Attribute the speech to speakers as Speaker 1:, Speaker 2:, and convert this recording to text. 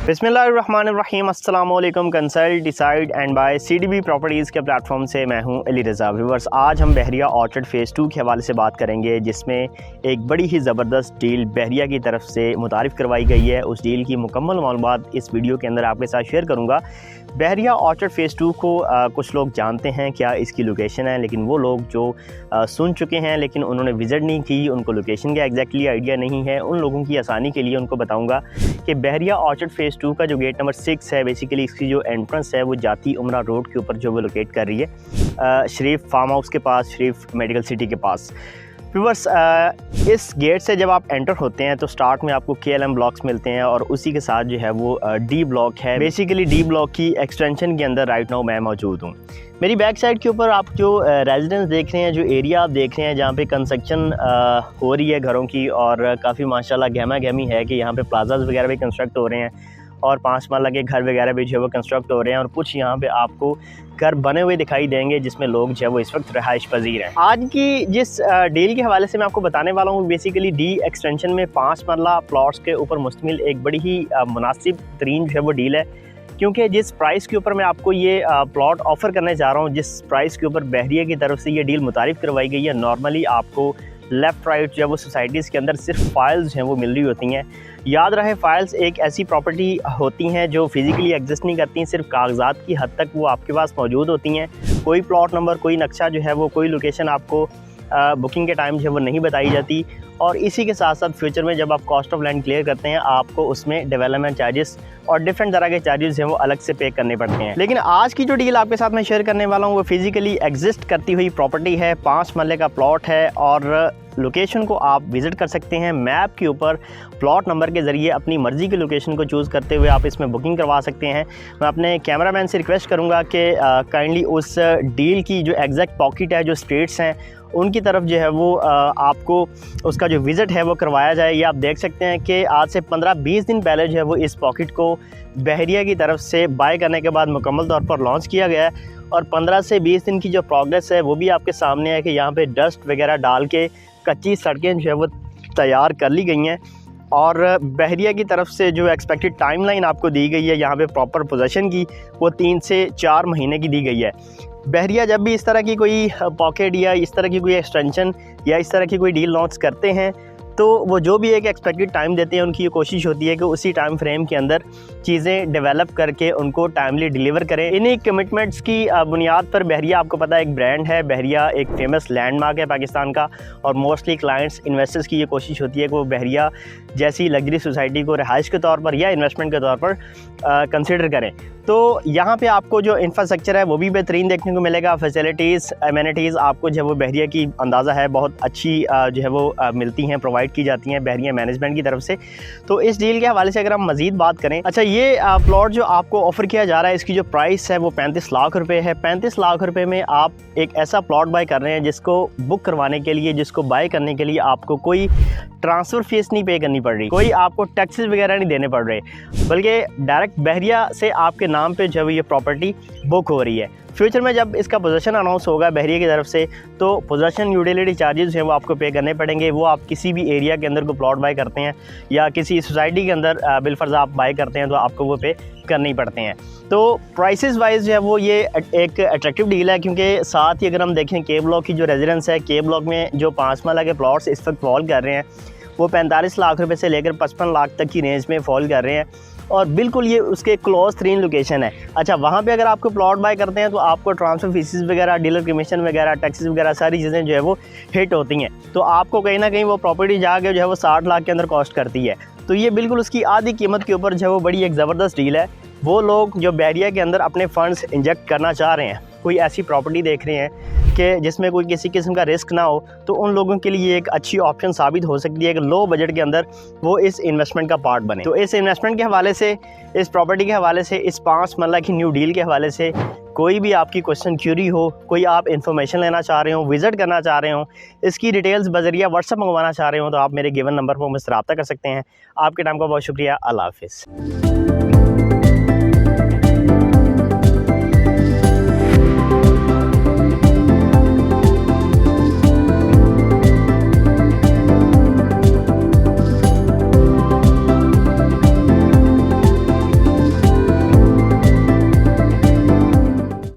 Speaker 1: बिस्मिल्लाहिर्रहमानिर्रहीम, अस्सलाम वालेकुम। Consult decide and buy CDB properties के प्लेटफॉर्म से मैं हूं अली रज़ा। व्यूअर्स, आज हम बहरिया ऑर्चर्ड फ़ेज़ 2 के हवाले से बात करेंगे, जिसमें एक बड़ी ही ज़बरदस्त डील बहरिया की तरफ से मुतारिफ़ करवाई गई है। उस डील की मुकम्मल मालूमात इस वीडियो के अंदर आपके साथ शेयर करूँगा। बहरिया ऑर्चर्ड फ़ेज़ 2 को कुछ लोग जानते हैं क्या इसकी लोकेशन है, लेकिन वो लोग जो सुन चुके हैं लेकिन उन्होंने विज़िट नहीं की, उनको लोकेशन का एग्जैक्टली आइडिया नहीं है, उन लोगों की आसानी के लिए उनको बताऊँगा कि बहरिया ऑर्चर्ड फ़ेज़ 2 का जो गेट नंबर 6 है, बेसिकली इसकी जो एंट्रेंस है वो जाती उमरा रोड के ऊपर जो वो लोकेट कर रही है, शरीफ फार्म हाउस के पास, शरीफ मेडिकल सिटी के पास। व्यूअर्स, इस गेट से जब आप एंटर होते हैं तो स्टार्ट में आपको KLM ब्लॉक्स मिलते हैं और उसी के साथ जो है वो D ब्लॉक है। बेसिकली D ब्लॉक की एक्सटेंशन के अंदर राइट नाउ मैं मौजूद हूँ। मेरी बैक साइड के ऊपर आप जो रेजिडेंस देख रहे हैं, जो एरिया आप देख रहे हैं जहाँ पे कंस्ट्रक्शन हो रही है घरों की, और काफ़ी माशाल्लाह गहमा गहमी है कि यहाँ पे प्लाजाज वगैरह भी कंस्ट्रक्ट हो रहे हैं और 5 माला के घर वगैरह भी जो है वो कंस्ट्रक्ट हो रहे हैं, और कुछ यहाँ पे आपको घर बने हुए दिखाई देंगे जिसमें लोग जो है वो इस वक्त रहाइश पजीर हैं। आज की जिस डील के हवाले से मैं आपको बताने वाला हूँ, बेसिकली D एक्सटेंशन में 5 मरला प्लॉट्स के ऊपर मुश्तमिल एक बड़ी ही मुनासिब तरीन जो है वो डील है, क्योंकि जिस प्राइस के ऊपर मैं आपको ये प्लॉट ऑफ़र करने जा रहा हूँ, जिस प्राइस के ऊपर बहरिया की तरफ से ये डील मुतारिफ़ करवाई गई है, नॉर्मली आपको लेफ़्ट राइट जो है वो सोसाइटीज़ के अंदर सिर्फ फाइल्स हैं वो मिल रही होती हैं। याद रहे, फाइल्स एक ऐसी प्रॉपर्टी होती हैं जो फिज़िकली एग्जिस्ट नहीं करती, सिर्फ कागजात की हद तक वो आपके पास मौजूद होती हैं। कोई प्लॉट नंबर, कोई नक्शा जो है वो, कोई लोकेशन आपको बुकिंग के टाइम जो है वो नहीं बताई जाती, और इसी के साथ साथ फ्यूचर में जब आप कॉस्ट ऑफ लैंड क्लियर करते हैं आपको उसमें डेवलपमेंट चार्जेस और डिफरेंट तरह के चार्जेस हैं वो अलग से पे करने पड़ते हैं। लेकिन आज की जो डील आपके साथ मैं शेयर करने वाला हूँ वो फिज़िकली एग्जिस्ट करती हुई प्रॉपर्टी है, 5 मरले का प्लॉट है, और लोकेशन को आप विज़िट कर सकते हैं। मैप के ऊपर प्लॉट नंबर के ज़रिए अपनी मर्ज़ी की लोकेशन को चूज़ करते हुए आप इसमें बुकिंग करवा सकते हैं। मैं अपने कैमरामैन से रिक्वेस्ट करूँगा कि काइंडली उस डील की जो एग्जैक्ट पॉकेट है, जो स्ट्रीट्स हैं, उनकी तरफ जो है वो आपको उसका जो विज़िट है वो करवाया जाए। ये आप देख सकते हैं कि आज से 15-20 दिन पहले जो है वो इस पॉकेट को बहरिया की तरफ से बाय करने के बाद मुकम्मल तौर पर लॉन्च किया गया है, और 15 से 20 दिन की जो प्रोग्रेस है वो भी आपके सामने है कि यहाँ पे डस्ट वगैरह डाल के कच्ची सड़कें जो है वो तैयार कर ली गई हैं, और बहरिया की तरफ से जो एक्सपेक्टेड टाइमलाइन आपको दी गई है यहाँ पे प्रॉपर पोजीशन की, वो 3 से 4 महीने की दी गई है। बहरिया जब भी इस तरह की कोई पॉकेट या इस तरह की कोई एक्सटेंशन या इस तरह की कोई डील लॉन्च करते हैं तो वो जो भी एक एक्सपेक्टेड टाइम देते हैं, उनकी ये कोशिश होती है कि उसी टाइम फ्रेम के अंदर चीज़ें डेवलप करके उनको टाइमली डिलीवर करें। इन्हीं कमिटमेंट्स की बुनियाद पर बहरिया, आपको पता है, एक ब्रांड है। बहरिया एक फेमस लैंडमार्क है पाकिस्तान का, और मोस्टली क्लाइंट्स, इन्वेस्टर्स की ये कोशिश होती है कि वो बहरिया जैसी लग्जरी सोसाइटी को रिहाइश के तौर पर या इन्वेस्टमेंट के तौर पर कंसिडर करें। तो यहाँ पे आपको जो इंफ्रास्ट्रक्चर है वो भी बेहतरीन देखने को मिलेगा। फैसिलिटीज़, एमिनिटीज़ आपको जो है वो बहरिया की अंदाज़ा है बहुत अच्छी जो है वो मिलती हैं, प्रोवाइड की जाती हैं बहरिया मैनेजमेंट की तरफ से। तो इस डील के हवाले से अगर हम मज़ीद बात करें, अच्छा, ये प्लॉट जो आपको ऑफ़र किया जा रहा है, इसकी जो प्राइस है वो 35 लाख रुपये है। 35 लाख रुपये में आप एक ऐसा प्लॉट बाय कर रहे हैं जिसको बुक करवाने के लिए, जिसको बाय करने के लिए आपको कोई ट्रांसफ़र फीस नहीं पे करनी पड़ रही, कोई आपको टैक्सेस वगैरह नहीं देने पड़ रहे, बल्कि डायरेक्ट बहरिया से आपके नाम पे जब ये प्रॉपर्टी बुक हो रही है। फ्यूचर में जब इसका पोजीशन अनाउंस होगा बहरिया की तरफ से, तो पोजीशन यूटिलिटी चार्जेस हैं वो आपको पे करने पड़ेंगे। वो आप किसी भी एरिया के अंदर को प्लॉट बाय करते हैं या किसी सोसाइटी के अंदर बिलफर्ज आप बाय करते हैं तो आपको वो पे करने ही पड़ते हैं। तो प्राइसेस वाइज जो है वो ये एक अट्रैक्टिव डील है, क्योंकि साथ ही अगर हम देखें K ब्लॉक की जो रेजिडेंस है, K ब्लॉक में जो 5 माला के प्लॉट्स इस वक्त फॉल कर रहे हैं वो 45 लाख रुपए से लेकर 55 लाख तक की रेंज में फॉल कर रहे हैं, और बिल्कुल ये उसके क्लोज तरीन लोकेशन है। अच्छा, वहाँ पे अगर आपको प्लॉट बाय करते हैं तो आपको ट्रांसफ़र फीसिस वगैरह, डीलर कमीशन वगैरह, टैक्सेस वगैरह सारी चीज़ें जो है वो हिट होती हैं, तो आपको कहीं ना कहीं वो प्रॉपर्टी जाके जो है वो 60 लाख के अंदर कॉस्ट करती है। तो ये बिल्कुल उसकी आधी कीमत के ऊपर जो है वो बड़ी एक ज़बरदस्त डील है। वो लोग जो बहरिया के अंदर अपने फ़ंड्स इंजेक्ट करना चाह रहे हैं, कोई ऐसी प्रॉपर्टी देख रहे हैं कि जिसमें कोई किसी किस्म का रिस्क ना हो, तो उन लोगों के लिए एक अच्छी ऑप्शन साबित हो सकती है कि लो बजट के अंदर वो इस इन्वेस्टमेंट का पार्ट बने। तो इस इन्वेस्टमेंट के हवाले से, इस प्रॉपर्टी के हवाले से, इस 5 मरला की न्यू डील के हवाले से कोई भी आपकी क्वेश्चन क्यूरी हो, कोई आप इन्फॉर्मेशन लेना चाह रहे हो, विज़िट करना चाह रहे हो, इसकी डिटेल्स बजरिया व्हाट्सएप मंगवाना चाह रहे हो, तो आप मेरे गिवन नंबर पर मुझसे रब्ता कर सकते हैं। आपके टाइम का बहुत शुक्रिया। अल्लाह हाफ़िज़।